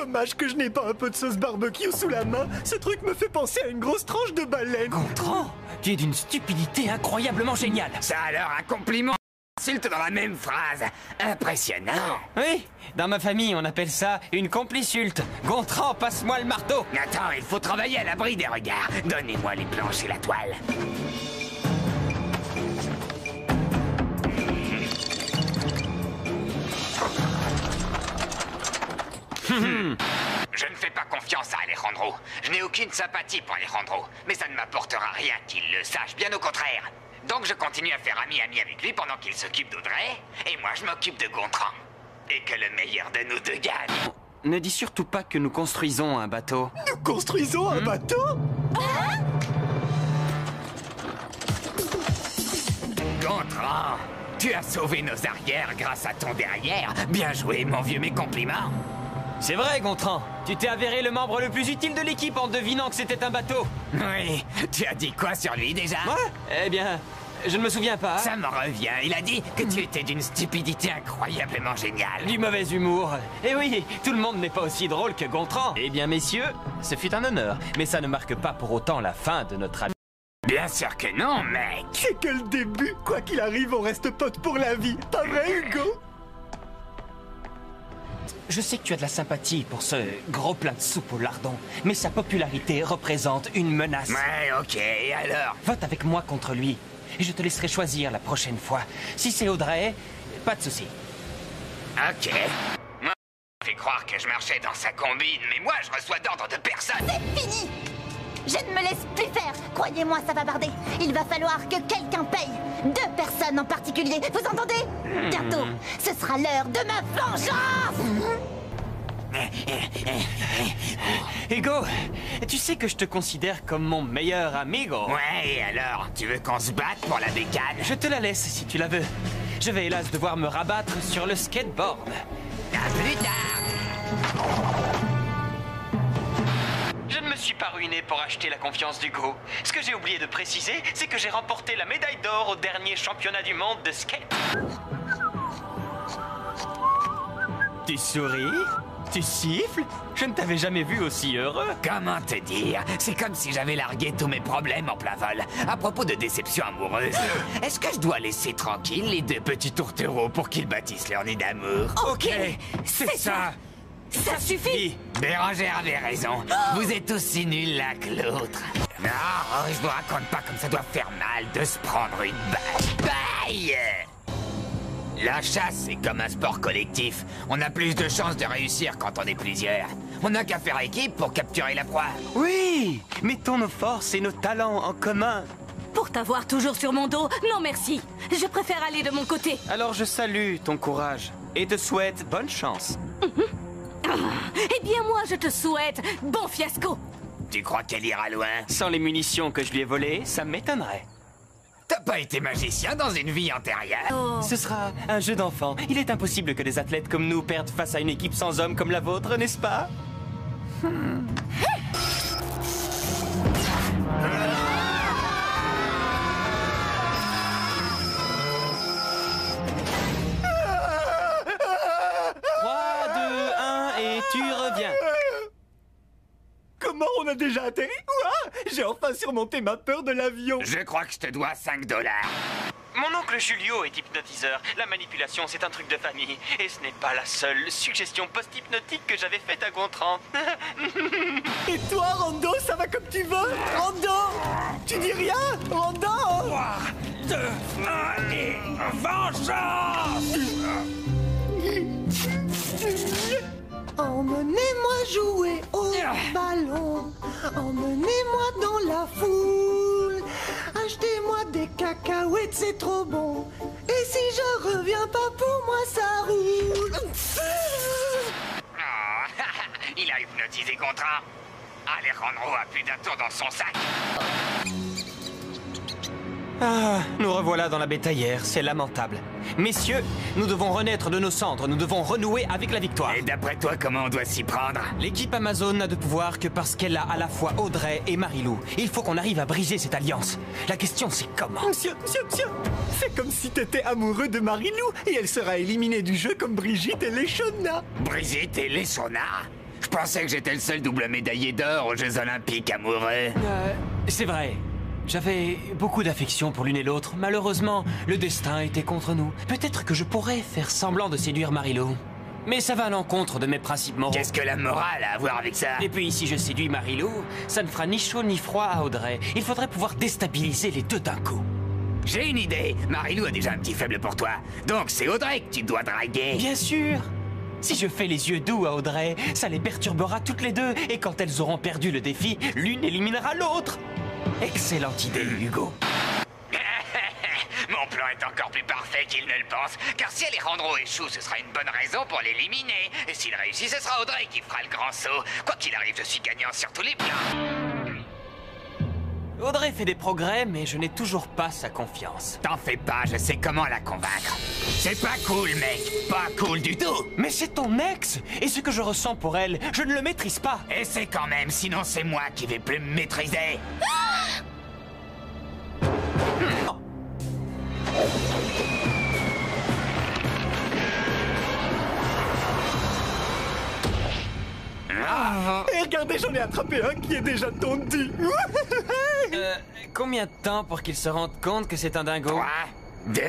Dommage que je n'ai pas un peu de sauce barbecue sous la main. Ce truc me fait penser à une grosse tranche de baleine. Gontran, tu es d'une stupidité incroyablement géniale. Ça alors, un compliment insulte dans la même phrase. Impressionnant. Oui, dans ma famille, on appelle ça une complisulte. Gontran, passe-moi le marteau. Attends, il faut travailler à l'abri des regards. Donnez-moi les planches et la toile. Je ne fais pas confiance à Alejandro. Je n'ai aucune sympathie pour Alejandro. Mais ça ne m'apportera rien qu'il le sache, bien au contraire. Donc je continue à faire ami-ami avec lui pendant qu'il s'occupe d'Audrey. Et moi je m'occupe de Gontran. Et que le meilleur de nous deux gagne. Ne dis surtout pas que nous construisons un bateau. Nous construisons un bateau? Gontran, tu as sauvé nos arrières grâce à ton derrière. Bien joué, mon vieux, mes compliments. C'est vrai, Gontran. Tu t'es avéré le membre le plus utile de l'équipe en devinant que c'était un bateau. Oui, tu as dit quoi sur lui déjà? Ouais. Eh bien, je ne me souviens pas. Ça me revient, il a dit que tu étais d'une stupidité incroyablement géniale. Du mauvais humour. Eh oui, tout le monde n'est pas aussi drôle que Gontran. Eh bien, messieurs, ce fut un honneur. Mais ça ne marque pas pour autant la fin de notre ami. Bien sûr que non, mec. C'est que le début. Quoi qu'il arrive, on reste potes pour la vie. Pas vrai, Hugo? Je sais que tu as de la sympathie pour ce gros plat de soupe au lardon, mais sa popularité représente une menace. Ouais, ok, et alors? Vote avec moi contre lui, et je te laisserai choisir la prochaine fois. Si c'est Audrey, pas de souci. Ok. Moi, je fais croire que je marchais dans sa combine, mais moi, je reçois d'ordre de personne. C'est fini! Je ne me laisse plus faire. Croyez-moi, ça va barder. Il va falloir que quelqu'un paye. 2 personnes en particulier. Vous entendez? Bientôt, ce sera l'heure de ma vengeance! Hugo, tu sais que je te considère comme mon meilleur amigo. Ouais, et alors? Tu veux qu'on se batte pour la bécane? Je te la laisse si tu la veux. Je vais hélas devoir me rabattre sur le skateboard. À plus tard! Je ne me suis pas ruiné pour acheter la confiance d'Hugo. Ce que j'ai oublié de préciser, c'est que j'ai remporté la médaille d'or au dernier championnat du monde de skate. Tu souris? Tu siffles? Je ne t'avais jamais vu aussi heureux. Comment te dire? C'est comme si j'avais largué tous mes problèmes en plein vol. À propos de déception amoureuse, est-ce que je dois laisser tranquille les 2 petits tourtereaux pour qu'ils bâtissent leur nid d'amour? Ok, c'est ça! Ça suffit! Bérangère avait raison. Vous êtes aussi nuls l'un que l'autre. Non, je vous raconte pas comme ça doit faire mal de se prendre une balle. Bye! La chasse, c'est comme un sport collectif. On a plus de chances de réussir quand on est plusieurs. On n'a qu'à faire équipe pour capturer la proie. Oui, mettons nos forces et nos talents en commun. Pour t'avoir toujours sur mon dos, non merci. Je préfère aller de mon côté. Alors je salue ton courage et te souhaite bonne chance. Eh bien moi, je te souhaite bon fiasco. Tu crois qu'elle ira loin? Sans les munitions que je lui ai volées, ça m'étonnerait. T'as pas été magicien dans une vie antérieure? Ce sera un jeu d'enfant. Il est impossible que des athlètes comme nous perdent face à une équipe sans hommes comme la vôtre, n'est-ce pas? Tu reviens. Comment on a déjà atterri? Ouah, j'ai enfin surmonté ma peur de l'avion. Je crois que je te dois 5 $. Mon oncle Julio est hypnotiseur. La manipulation, c'est un truc de famille. Et ce n'est pas la seule suggestion post-hypnotique que j'avais faite à Gontran. Et toi, Rando, ça va comme tu veux? Rando! Tu dis rien? Rando! 3, 2, 1 et vengeance! Emmenez-moi jouer au ballon, emmenez-moi dans la foule, achetez-moi des cacahuètes, c'est trop bon, et si je reviens pas pour moi ça roule. Oh, il a hypnotisé Gontran. Alejandro a plus d'un tour dans son sac. Ah, nous revoilà dans la bétaillère, c'est lamentable. Messieurs, nous devons renaître de nos cendres, nous devons renouer avec la victoire. Et d'après toi, comment on doit s'y prendre? L'équipe Amazon n'a de pouvoir que parce qu'elle a à la fois Audrey et Marilou. Il faut qu'on arrive à briser cette alliance. La question, c'est comment? Monsieur, fais comme si t'étais amoureux de Marilou et elle sera éliminée du jeu comme Brigitte et Léchona. Brigitte et Léchona? Je pensais que j'étais le seul double médaillé d'or aux Jeux Olympiques amoureux. C'est vrai. J'avais beaucoup d'affection pour l'une et l'autre. Malheureusement, le destin était contre nous. Peut-être que je pourrais faire semblant de séduire Marilou. Mais ça va à l'encontre de mes principes moraux. Qu'est-ce que la morale a à voir avec ça? Et puis, si je séduis Marilou, ça ne fera ni chaud ni froid à Audrey. Il faudrait pouvoir déstabiliser les deux d'un coup. J'ai une idée. Marilou a déjà un petit faible pour toi. Donc c'est Audrey que tu dois draguer. Bien sûr. Si je fais les yeux doux à Audrey, ça les perturbera toutes les deux. Et quand elles auront perdu le défi, l'une éliminera l'autre. Excellente idée, Hugo. Mon plan est encore plus parfait qu'il ne le pense, car si Alejandro échoue, ce sera une bonne raison pour l'éliminer. Et s'il réussit, ce sera Audrey qui fera le grand saut. Quoi qu'il arrive, je suis gagnant sur tous les plans. Audrey fait des progrès, mais je n'ai toujours pas sa confiance. T'en fais pas, je sais comment la convaincre. C'est pas cool, mec. Pas cool du tout. Mais c'est ton ex. Et ce que je ressens pour elle, je ne le maîtrise pas. Et c'est quand même, sinon c'est moi qui vais plus me maîtriser. Et regardez, j'en ai attrapé un qui est déjà tondu. Combien de temps pour qu'il se rende compte que c'est un dingo? 3, 2...